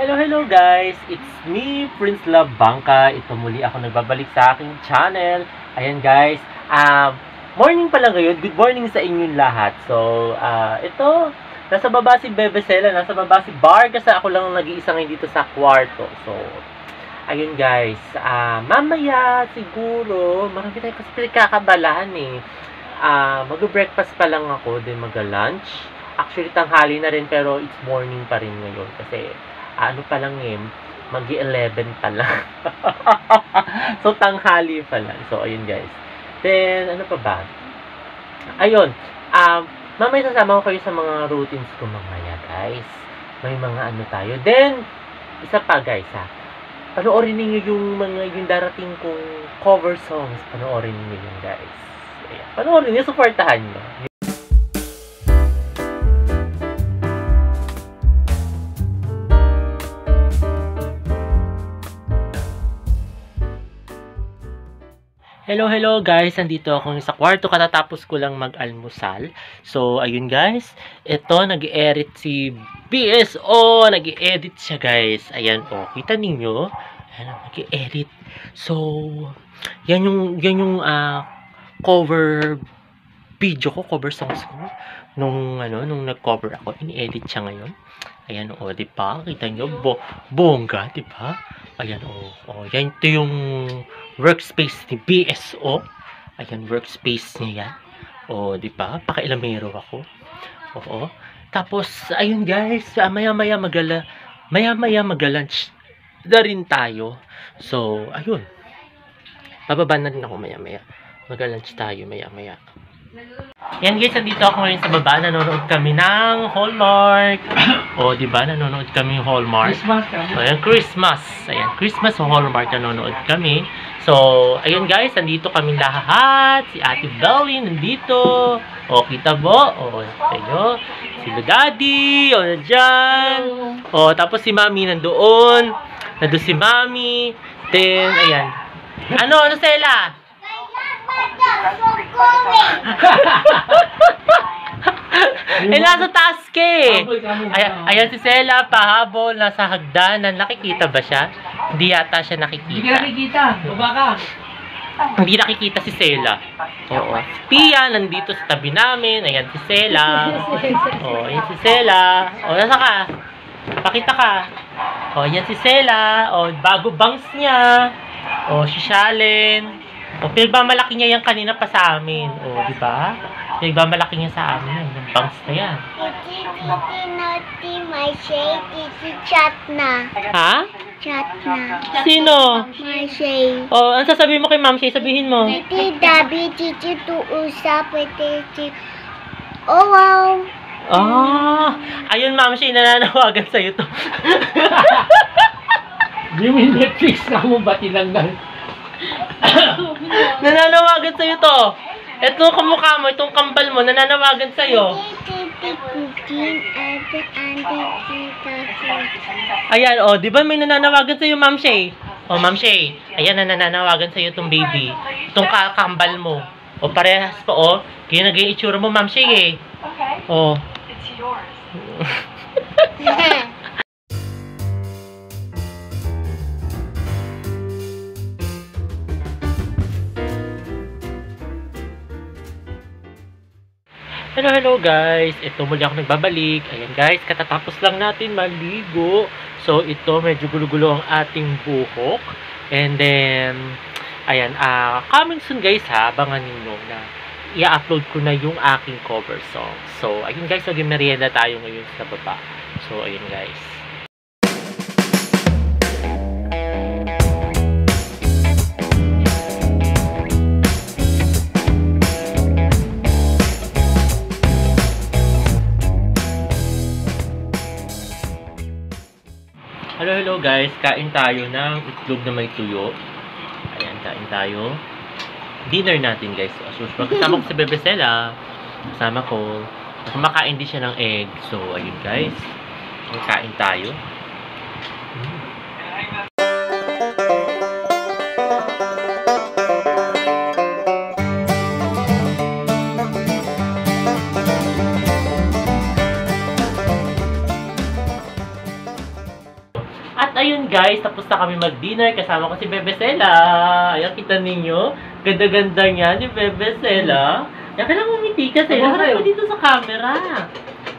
Hello guys! It's me, Prince Love Bangka. Ito muli ako nagbabalik sa aking channel. Ayan guys, morning pala ngayon. Good morning sa inyong lahat. So, ito, nasa baba si Bebe Sela, nasa baba si Bar kasi ako lang nag-iisa ngayon dito sa kwarto. So, ayun guys, mamaya siguro, marami tayo kasi pinagkakabalahan eh. Mag-breakfast pa lang ako, then mag-lunch. Actually, tanghali na rin pero it's morning pa rin ngayon kasi ano pa lang eh, mag-11 pa lang. So, tanghali pa lang. So, ayun guys. Then, ano pa ba? Ayun. Mamaya sasama ko kayo sa mga routines ko mamaya guys. May mga ano tayo. Then, isa pa guys panoorin niyo yung darating kong cover songs. Panoorin niyo yun guys. Ayan. Panoorin niyo, supportahan niyo. Hello guys, andito ako sa kwarto katatapos ko lang mag-almusal. So ayun guys, ito nag-edit si BSO, nag-edit siya guys. Ayan kita ninyo. Ayan, nag-edit. So yan yung cover video ko, cover songs ko nung nag-cover ako, ini-edit siya ngayon. Ayan di ba? Kita niyo bongga, di ba? Ayan yan ito yung workspace ni BSO. Ayan, workspace niya yan. Di ba? Pakailamero ako. Tapos, ayun guys, maya-maya mag-lunch na rin tayo. So, ayun. Bababa na rin ako maya-maya. Mag-lunch tayo maya-maya. Yan guys, andito ako ngayon sa baba. Nanonood kami ng Hallmark. Di ba? Nanonood kami ng Hallmark. Christmas. Ayan, Christmas. Ayan, Christmas o Hallmark nanonood kami. So, ayun guys, nandito kami lahat. Si Ate Belly nandito. Kita mo? Ayo. Si Daddy. Nandiyan. Tapos si Mami nandoon. Nandoon si Mami. Then, ayan. Ano Sela? Nasa taas ka eh. Ayan si Sela, pahabol, nasa hagdanan. Nakikita ba siya? Hindi yata siya nakikita. Hindi ka nakikita. Baba ka. Hindi nakikita si Sela. Si Pia, nandito sa tabi namin. Ayan si Sela. Ayan si Sela. Nasa ka? Pakita ka. Ayan si Sela. Bago bangs niya. Si Shalen. Pinagmamalaki niya yan kanina pa sa amin. Di ba? Pinagmamalaki niya sa amin. Yung bangs na yan. Titi, Marshall, Titi, chat na. Ha? Chat na. Sino? Marshall. Ano sasabihin mo kay Ma'am Shay? Sabihin mo. Titi, Dabi, Titi, tuusap, Titi. Oh, wow. Ayun Ma'am Shay, nananawagan sa'yo to. Yung Netflix na mo ba tinanggal? Nananawagan sa'yo to. Ito kamukha mo, itong kambal mo, nananawagan sa'yo. Titi, cooking, ate, tita, Ayan, di ba may nananawagan sa'yo, Ma'am Shay? Ma'am Shay, ayan, nananawagan sa'yo itong baby. Itong kambal mo. Parehas pa, kaya naging itsura mo, Ma'am Shay, eh. It's yours. Hello guys, ito muli ako nagbabalik. Ayan guys, katatapos lang natin maligo. So ito medyo gulo-gulo ang ating buhok. And then ayan, coming soon guys abangan niyo na i-upload ko na yung aking cover song. So ayun guys, mag-merienda tayo ngayon sa baba. So ayun guys. Hello guys, kain tayo ng itlog na may tuyo. Ayan, kain tayo. Dinner natin guys. So, kasama ko si Bebe Sela. Kasama ko. Kumakain din siya ng egg. So, ayun guys. Kain tayo. guys, tapos na kami mag-dinner. Kasama ko si Bebe Sela. Ayan, kita ninyo. Ganda-ganda niya ni Bebe Sela. Yan, kailangan umiti ka, Sela. Harap mo dito sa camera.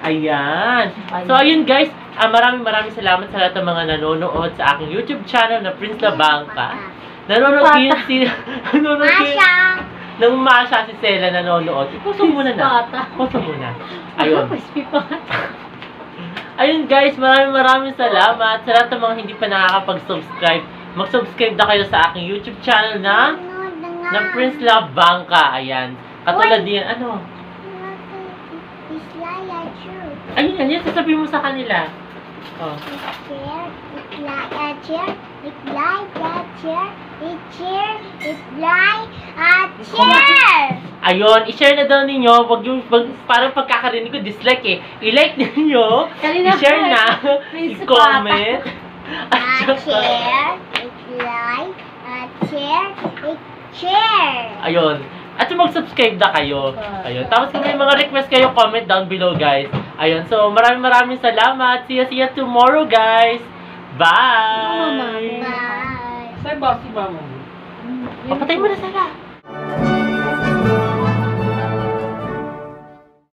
Ayan. So, ayun guys. Maraming salamat sa lahat ng mga nanonood sa aking YouTube channel na Prince La Bangka. Nanonood din si... Masha! Nang Masha si Sela nanonood. Ipuso muna na. Ipuso muna. Ayun. Ayun guys, maraming salamat sa lahat ng mga hindi pa nakakapag-subscribe. Mag-subscribe na kayo sa aking YouTube channel na Prince La Bangka. Ayan. Katulad din, ano? Ayun yan, sasabihin mo sa kanila. Oh. Ayun, i-share na daw ninyo. Wag yung, parang pagkakarinig ko, dislike eh. I-like ninyo, i-share na, i-comment. Share. Ayun. At mag-subscribe na kayo. Ayun. Tapos kung may mga request kayo, comment down below, guys. Ayun. So, maraming salamat. See you tomorrow, guys. Bye! Bye. Saan ba si mama mo? Papatay mo na sila.